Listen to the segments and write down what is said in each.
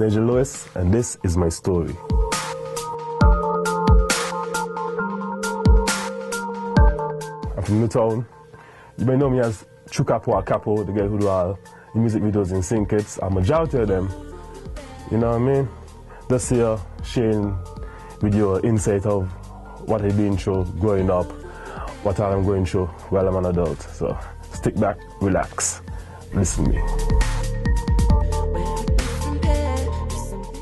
Nigel, and this is my story. I'm from Newtown. You may know me as Trucapo or Capo, the guy who do all the music videos in Syncets. A majority of them, you know what I mean? Just here sharing with you insight of what I've been through growing up, what I'm going through while I'm an adult. So stick back, relax, listen to me.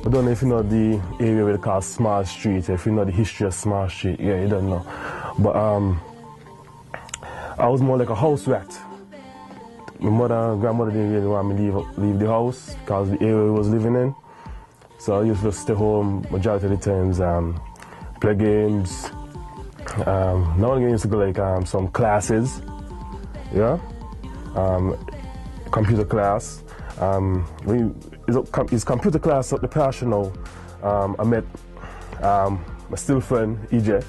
I don't know if you know the area we call Small Street, if you know the history of Small Street, yeah, you don't know. But I was more like a house rat. My mother and grandmother didn't really want me to leave the house because the area we was living in. So I used to stay home majority of the times, play games. Now I used to go like some classes, yeah, computer class. It's computer class up the passion now. I met my still friend EJ,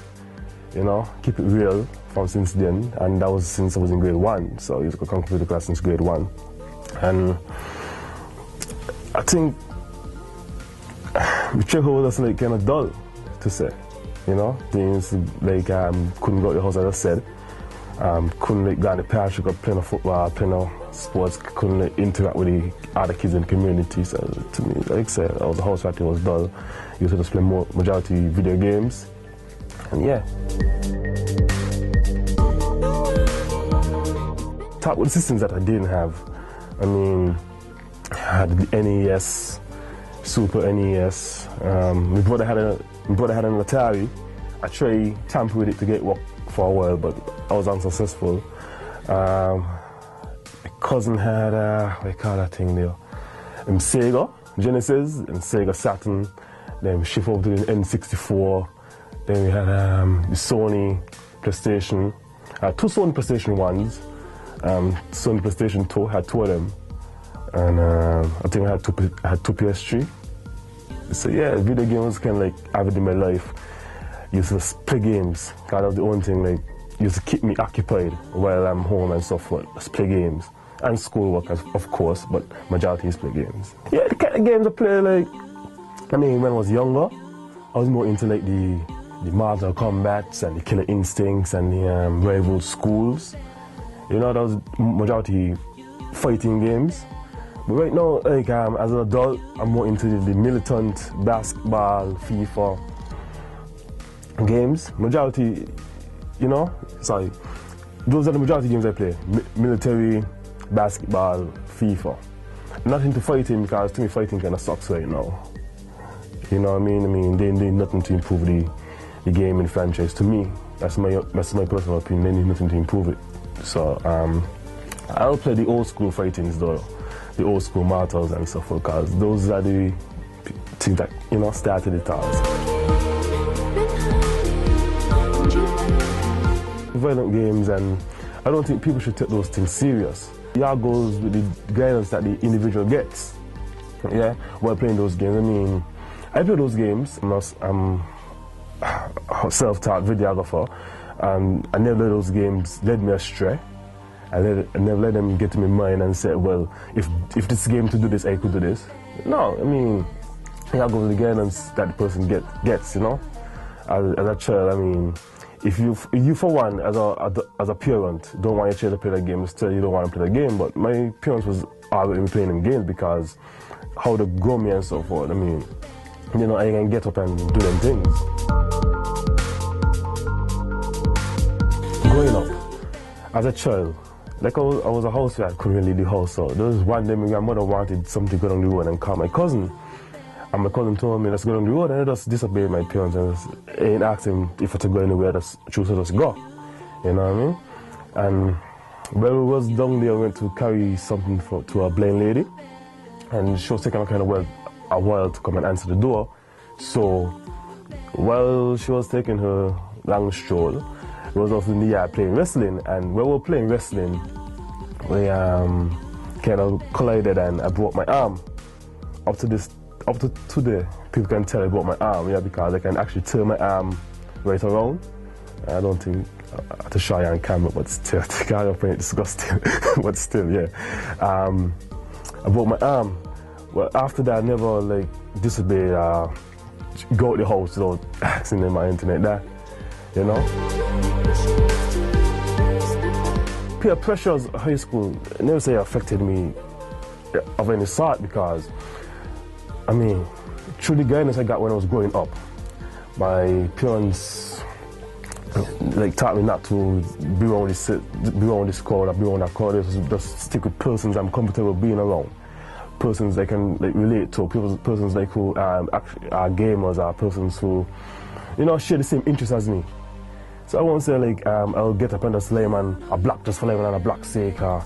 you know, keep it real from since then, and that was since I was in grade 1. So I used to go computer class since grade 1, and I think the check was like kind of dull to say, you know. Things like couldn't go to the house, as I said. Couldn't like go on the park, go playing football, playing sports, couldn't like, interact with the other kids in the community. So to me, like I said, I was a house rat, it was dull. Used to just play majority video games, and yeah. Talk with the systems that I didn't have. I mean, I had the NES, Super NES. My brother had an Atari. I tried tamper with it to get work for a while, but I was unsuccessful. My cousin had what do you call that thing there? Sega Genesis and Sega Saturn. Then we shift over to the N64. Then we had the Sony PlayStation. Two Sony PlayStation 1s. Sony PlayStation 2, had 2 of them. And I think I had two PS3. So yeah, video games kind of like have it in my life. Used to play games. That was the only thing like used to keep me occupied while I'm home and stuff. Just play games and schoolwork, of course, but majority is play games. Yeah, the kind of games I play like. I mean, when I was younger, I was more into like the Mortal Kombats and the Killer Instincts and the rival schools. You know, that was majority fighting games. But right now, like as an adult, I'm more into the militant basketball, FIFA games. Majority, you know, sorry, those are the majority games I play. Military, basketball, FIFA. Not into fighting because to me fighting kind of sucks right now. You know what I mean? I mean, they need nothing to improve the game and franchise. To me, that's my personal opinion. They need nothing to improve it. So I'll play the old school fightings though. The old school martels and stuff, because those are the things that, you know, started it all. Violent games, and I don't think people should take those things serious. It all goes with the guidance that the individual gets, yeah, while playing those games. I mean, I play those games. I'm a self-taught videographer, and I never let those games lead me astray. I never let them get to my mind and say, well, if this game to do this, I could do this. No, I mean, I go with the guidance that the person gets, you know. As a child, I mean, if you for one, as a parent, don't want your child to play the game, still you don't want to play the game. But my parents was already playing them games because how they grow me and so forth. I mean, you know, I can get up and do them things. Growing up, as a child, like I was a house rat, couldn't really leave the house. So there was one day my grandmother wanted something to go down the road and call my cousin. And my cousin told me, let's go down the road, and I just disobeyed my parents and asked him if I to go anywhere, just choose to just go. You know what I mean? And when we was down there, I went to carry something to a blind lady. And she was taking a while to come and answer the door. So while she was taking her long stroll, we was also in the yard playing wrestling, and when we were playing wrestling, we kind of collided and I broke my arm. Up to today, people can tell I broke my arm, yeah, because I can actually turn my arm right around. I don't think I have to show you on camera, but still, I find it disgusting. But still, yeah. I broke my arm. Well, after that, I never disobey, go out the house without asking them my internet that, you know. Peer pressures at high school, I never say affected me of any sort because, I mean, through the guidance I got when I was growing up, my parents like taught me not to be around this crowd or be around that crowd. Just stick with persons I'm comfortable being around. Persons I can like relate to, persons like who are gamers, or persons who, you know, share the same interests as me. So I won't say like I'll get up and just lay man a black just for living on a black sake or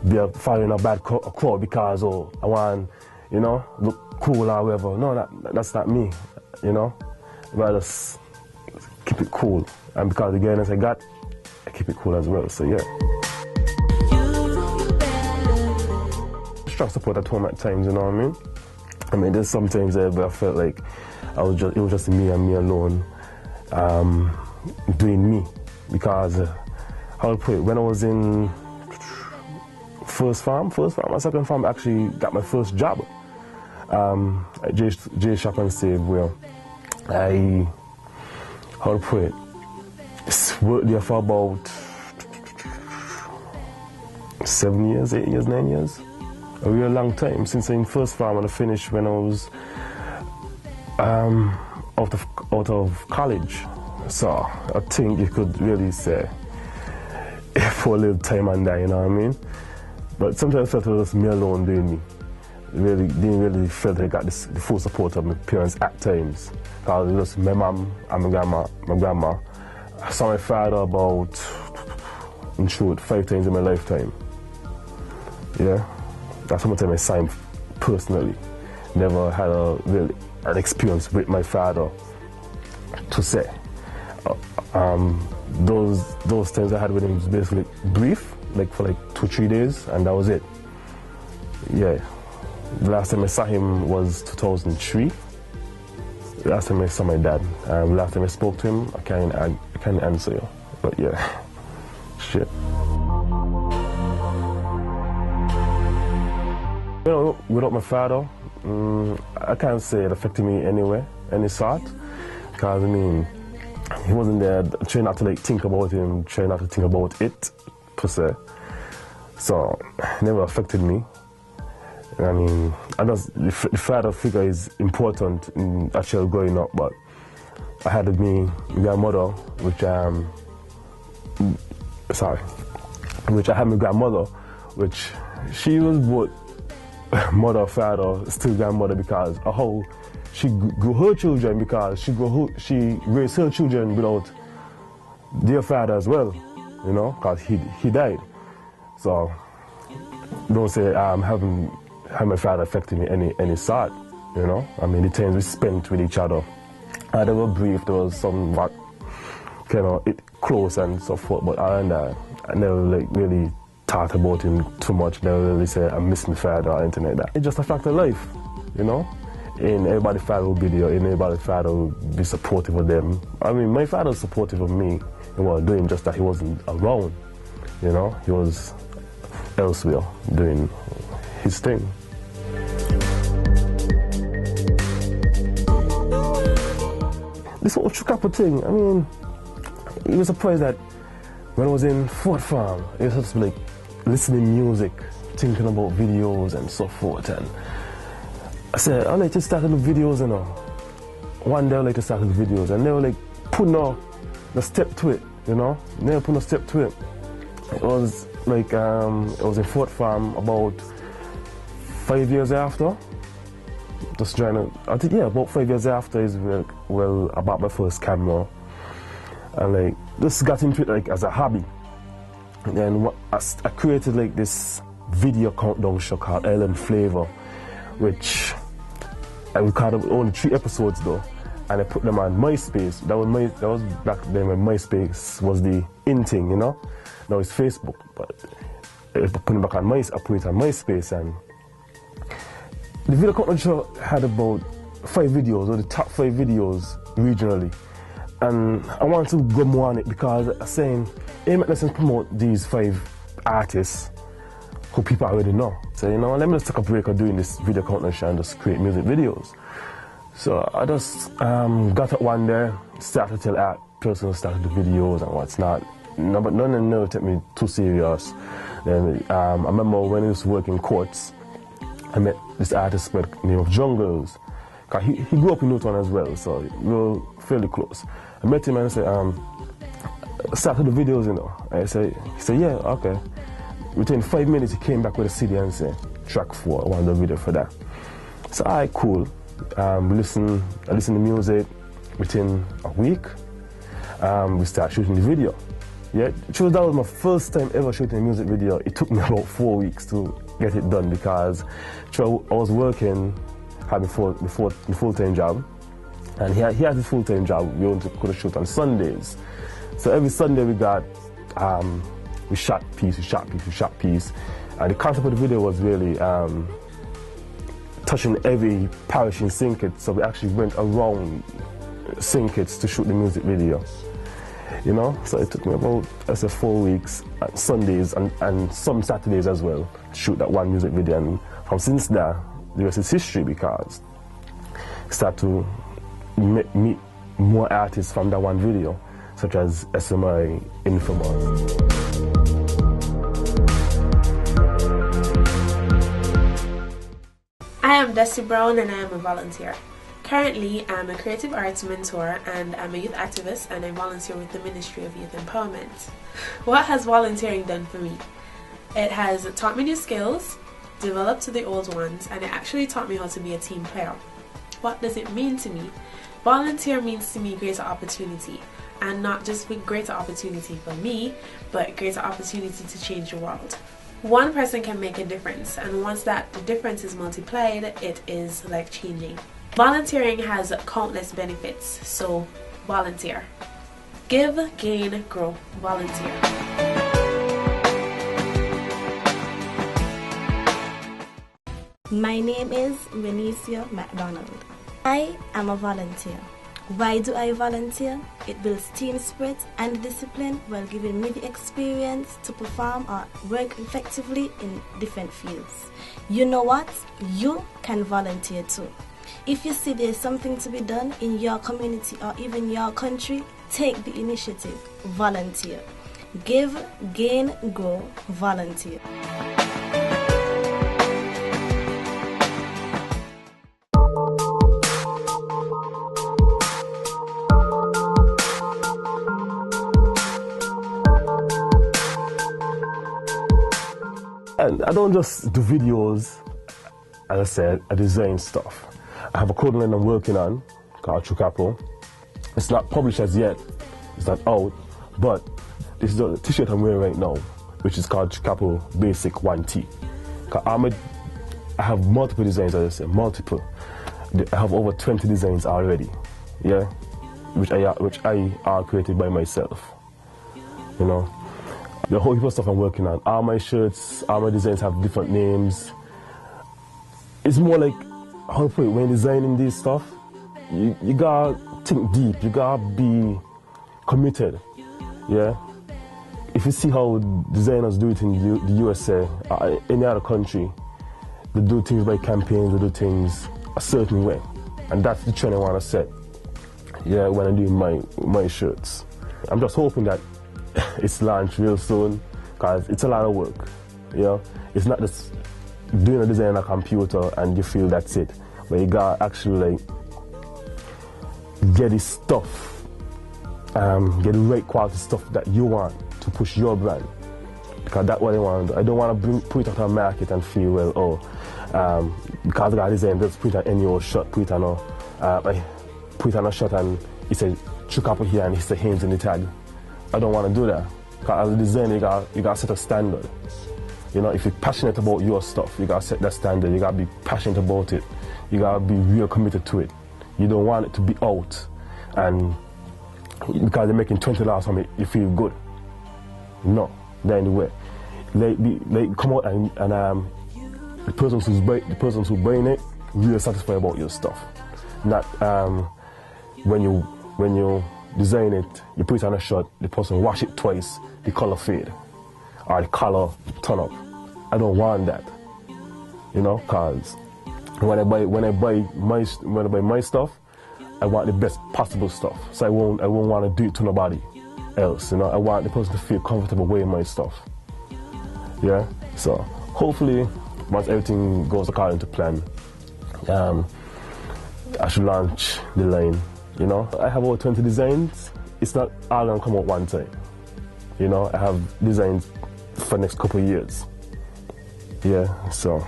be following a bad crowd because I want, you know, look cool or whatever. No, that's not me, you know. But I just keep it cool, and because the guidance I got, I keep it cool as well. So yeah. Strong support at home at times, you know what I mean? I mean, there's sometimes where I felt like it was just me and me alone, doing me, because how to put it, when I was in first farm or second farm, I actually got my first job at J Shop and Save, where I, how to put it, worked there for about 7 years, 8 years, 9 years. A real long time since in first farm, and I finished when I was out of college. So I think you could really say for a little time and that, you know what I mean? But sometimes I felt it was me alone doing me. Didn't really feel that I got the full support of my parents at times. Because it was my mom and my grandma. I saw my father about, in short, 5 times in my lifetime. Yeah, that's how much time I saw him personally. Never had an experience with my father to say. Those times I had with him was basically brief, like for like 2-3 days, and that was it. Yeah, the last time I saw him was 2003. The last time I saw my dad. Last time I spoke to him, I can't answer you, but yeah, shit. You know, without my father, I can't say it affected me anyway, any sort, because I mean, he wasn't there. Trying not to like think about him, trying not to think about it per se. So it never affected me. I mean, the father figure is important in actually growing up, but I had with me my grandmother, which I had my grandmother, which she was both mother, father, still grandmother, because of how she grew her children, because she raised her children without their father as well, you know, because he died. So don't say having my father affected me any sort, you know. I mean, the times we spent with each other, they were brief, there was somewhat kind of close and so forth, but I never like really thought about him too much. Never really say I miss my father or anything like that. It's just a fact of life, you know. And everybody's father will be there, and everybody's father will be supportive of them. I mean, my father was supportive of me in what I was doing, just that he wasn't around, you know. He was elsewhere doing his thing. This whole Trucapo thing, I mean, he was surprised that when I was in fourth farm, it was just like listening music, thinking about videos and so forth. And I said, I'd like to start with videos, you know. One day I'd like to start with videos, and they were like, put no step to it, you know. Never put no step to it. It was like, it was in fourth farm about 5 years after. Just trying to, I think, yeah, about 5 years after is well, I bought my first camera, and like just got into it like as a hobby. And then I created like this video countdown show called Island Flavor, which I recorded only 3 episodes though, and I put them on MySpace. That was back then when MySpace was the in thing, you know. Now it's Facebook, but I put it back on I put it on MySpace, and the video countdown show had about 5 videos, or the top 5 videos regionally. And I want to go more on it because I'm saying, hey, let's promote these 5 artists who people already know. So, you know, let me just take a break of doing this video content show and just create music videos. So I just got up one day, started to tell that person who started the videos and what's not. No, but none of them never took me too serious. Then I remember when I used to work in courts, I met this artist by the name of Jungles. He grew up in Newtown as well, so we were fairly close. I met him and I said, started the videos, you know. He said, yeah, okay. Within 5 minutes, he came back with a CD and said, track 4, I want the video for that. So, all right, cool. I listened to music. Within a week, we started shooting the video. Yeah, that was my first time ever shooting a music video. It took me about 4 weeks to get it done because I was working, had the full-time job, and he had his full-time job. We only could shoot on Sundays. So every Sunday we got, we shot piece, and the concept of the video was really touching every parish in St. Kitts, so we actually went around St. Kitts to shoot the music video. You know, so it took me about, 4 weeks, Sundays and some Saturdays as well, to shoot that one music video. And from since that, the rest is history because I started to meet more artists from that one video, such as SMI, Infamous. I am Dusty Brown and I am a volunteer. Currently, I'm a creative arts mentor and I'm a youth activist and I volunteer with the Ministry of Youth Empowerment. What has volunteering done for me? It has taught me new skills, developed the old ones, and it actually taught me how to be a team player. What does it mean to me? Volunteer means to me greater opportunity, and not just greater opportunity for me, but greater opportunity to change the world. One person can make a difference, and once that difference is multiplied, it is life-changing. Volunteering has countless benefits, so volunteer. Give, gain, grow. Volunteer. My name is Benicia MacDonald. I am a volunteer. Why do I volunteer? It builds team spirit and discipline while giving me the experience to perform or work effectively in different fields. You know what? You can volunteer too. If you see there's something to be done in your community or even your country, take the initiative. Volunteer. Give, gain, grow. Volunteer. And I don't just do videos, as I said, I design stuff. I have a clothing line I'm working on called Trucapo. It's not published as yet, it's not out, but this is the t-shirt I'm wearing right now, which is called Trucapo Basic 1T. I have multiple designs, as I said, multiple. I have over 20 designs already, yeah, which I are created by myself, you know. The whole heap of stuff I'm working on. All my shirts, all my designs have different names. It's more like, how to put it, when designing this stuff, you gotta think deep, you gotta be committed, yeah? If you see how designers do it in the USA, or any other country, they do things by campaigns, they do things a certain way. And that's the trend I wanna set, yeah, when I'm doing my shirts. I'm just hoping that it's launched real soon, because it's a lot of work, you know? It's not just doing a design on a computer and you feel that's it, but you gotta actually like get this stuff, get the right quality stuff that you want to push your brand, because that's what I want to do. I don't want to put it out on the market and feel, well, oh, because I got a design, just put it on any old shot, put it on a shot and it says Trucapo here and it's the hands in the tag. I don't want to do that, because as a designer, you got to set a standard. You know, if you're passionate about your stuff, you got to set that standard, you got to be passionate about it, you got to be real committed to it. You don't want it to be out, and because they're making $20 from it, you feel good. No, that ain't the way. Like come out and the person who's buying it, really satisfied about your stuff. Not when you design it, you put it on a shot, the person wash it twice, the color fade, or the color turn up. I don't want that, you know, cause when I buy my stuff, I want the best possible stuff. So I won't want to do it to nobody else, you know. I want the person to feel comfortable wearing my stuff. Yeah. So hopefully, once everything goes according to plan, I should launch the line. You know, I have over 20 designs. It's not all gonna come out one time. You know, I have designs for the next couple of years. Yeah, so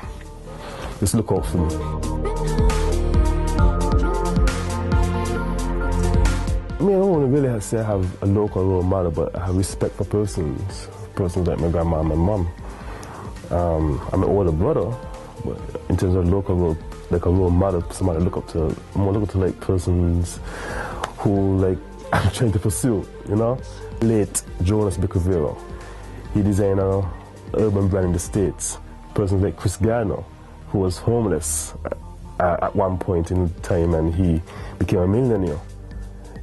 just look out for me. I mean, I don't really say I have a local role model, but I have respect for persons like my grandma and my mom. I'm an older brother, but in terms of local role, like a role model, somebody I look up to, I'm more looking to like persons who like I'm trying to pursue, you know? Late Jonas Becavero, he designed an urban brand in the States. Persons like Chris Garner, who was homeless at one point in time and he became a millionaire.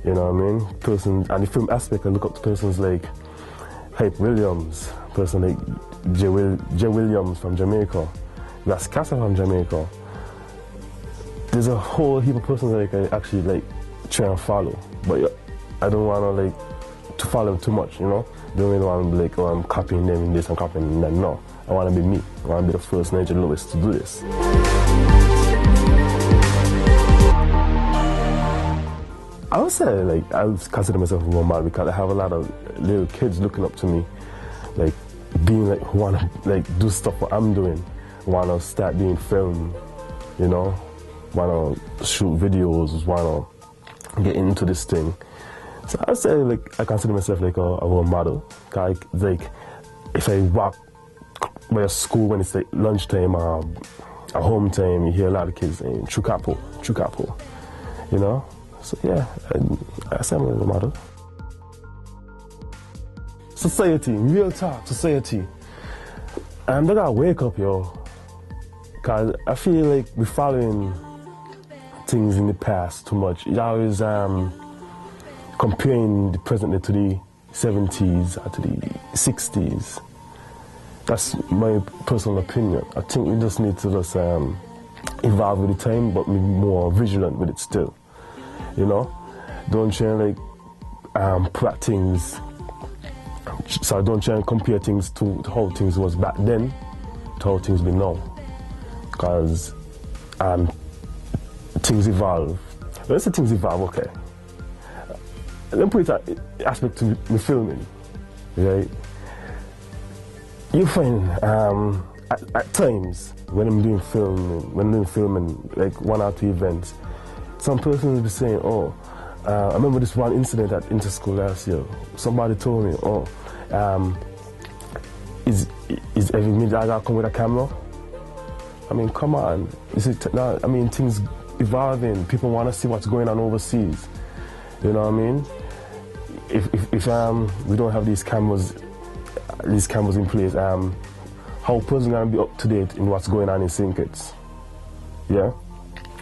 You know what I mean? Persons, and the film aspect, I look up to persons like Hype Williams, person like Jay Williams from Jamaica, Ras Casa from Jamaica. There's a whole heap of persons that I actually like try and follow, but I don't want to like to follow them too much, you know? Don't really want to be like, oh, I'm copying them in this and copying them in that. No, I want to be me. I want to be the first Nigel Lewis to do this. I would say, like, I would consider myself a role model because I have a lot of little kids looking up to me, like, being like, who want to, like, do stuff what I'm doing, want to start doing film, you know, want to shoot videos, want to get into this thing. So I'd say, like, I consider myself like a role model. Like, if I walk by a school when it's like lunchtime or home time, you hear a lot of kids saying Trucapo, you know? So yeah, I say I'm a role model. Society, real talk, society. They gotta wake up, yo. Cause I feel like we're following things in the past too much. You're always comparing the present day to the 70s or to the 60s. That's my personal opinion. I think we just need to just evolve with the time, but be more vigilant with it still. You know, don't try and like put things. So don't try and compare things to how things was back then to how things be now, because things evolve. Let's say things evolve, okay. Let me put it aspect to me filming, right? You find at times when I'm doing filming, like 1 or 2 events, some person will be saying, oh, I remember this one incident at Interschool last year. Somebody told me, oh, is every minute I gotta come with a camera? I mean, come on. I mean, things evolving. People want to see what's going on overseas. You know what I mean? If we don't have these cameras in place, how person gonna be up to date in what's going on in St. Kitts? Yeah,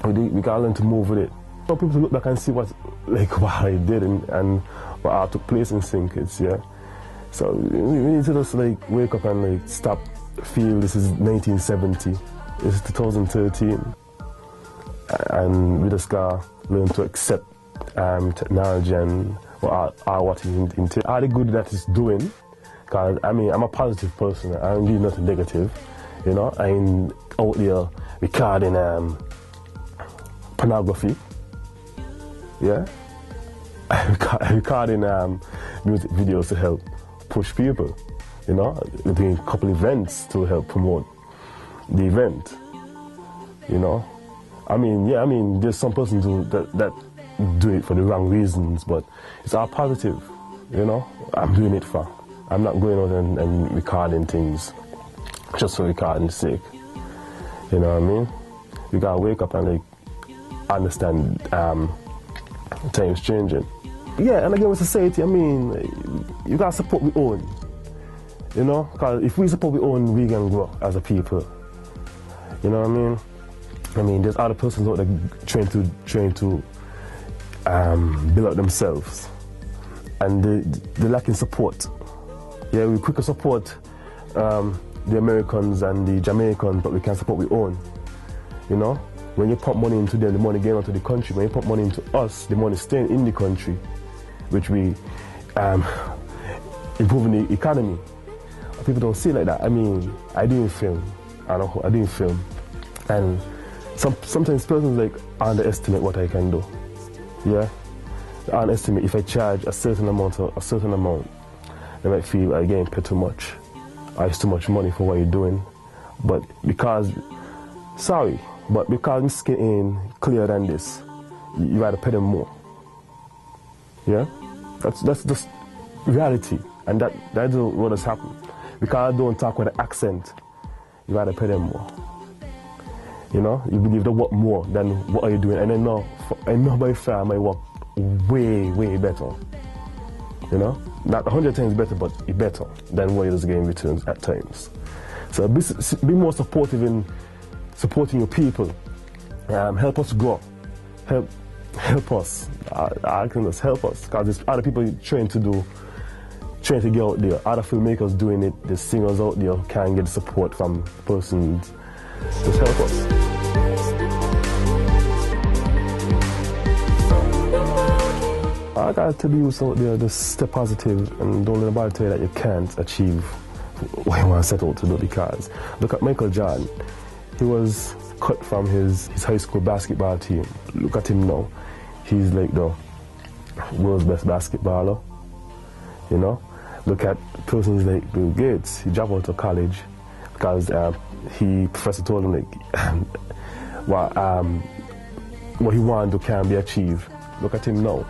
we gotta learn to move with it. So people look back and see what I did and what took place in St. Kitts. Yeah, so we need to just like wake up and like stop. Feel this is 1970. This is 2013, and we just gotta learn to accept technology and what it entails. All the good that it's doing, because I mean, I'm a positive person. I don't do nothing negative, you know. I ain't out there recording pornography, yeah. I'm recording music videos to help push people, you know. We're doing a couple events to help promote the event, you know. I mean, yeah, I mean, there's some persons that do it for the wrong reasons, but it's all positive, you know. I'm doing it for. I'm not going out and recording things just for recording's sake. You know what I mean? You gotta wake up and like understand times changing. Yeah, and again with society, I mean, you gotta support we own. You know, because if we support we own, we can grow as a people. You know what I mean? I mean, there's other persons out there trying to build up themselves, and they're lacking support. Yeah, we quicker support the Americans and the Jamaicans, but we can support our own. You know? When you put money into them, the money going out to the country. When you put money into us, the money staying in the country, which we improving the economy. People don't see it like that. I mean, I do film. I do film. And sometimes persons like underestimate what I can do. Yeah? They underestimate if I charge a certain amount, they might feel I'm getting paid too much. Or it's too much money for what you're doing. But because I'm getting clearer than this, you rather pay them more. Yeah? That's just reality. And that's what has happened. Because I don't talk with an accent, you rather pay them more. You know? You believe they work more than what are you doing. And I know by far I might work way, way better. You know? Not 100 times better, but better than what you're just getting returns at times. So be more supportive in supporting your people. Help us grow. Help us. I can just help us. Because there's other people trying to get out there. Other filmmakers doing it. There's singers out there who can't get support from persons. Just help us. I gotta tell you out there, just stay positive and don't let nobody tell you that you can't achieve what you want to set out to do. Because look at Michael Jordan. He was cut from his high school basketball team. Look at him now. He's like the world's best basketballer. You know? Look at persons like Bill Gates. He dropped out of college because professor told him like what he wanted to can be achieved. Look at him now.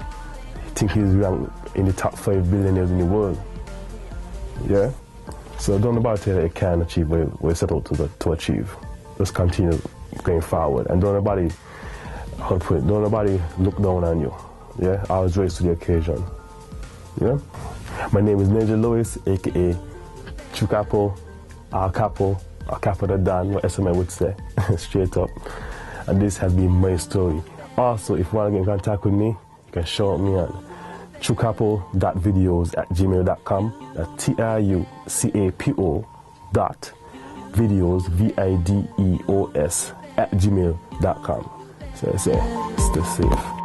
I think he's ranked in the top 5 billionaires in the world. Yeah? So don't about tell you that you can achieve what you set out to achieve. Just continue going forward and don't nobody look down on you. Yeah? Always rise to the occasion. Yeah? My name is Nigel Lewis, aka Trucapo, Al Capo the Don, what SMA would say, straight up. And this has been my story. Also, if you want to get in contact with me, you can shout me on trucapo.videos@gmail.com. That's trucapo.videos, videos @gmail.com. So I say, stay safe.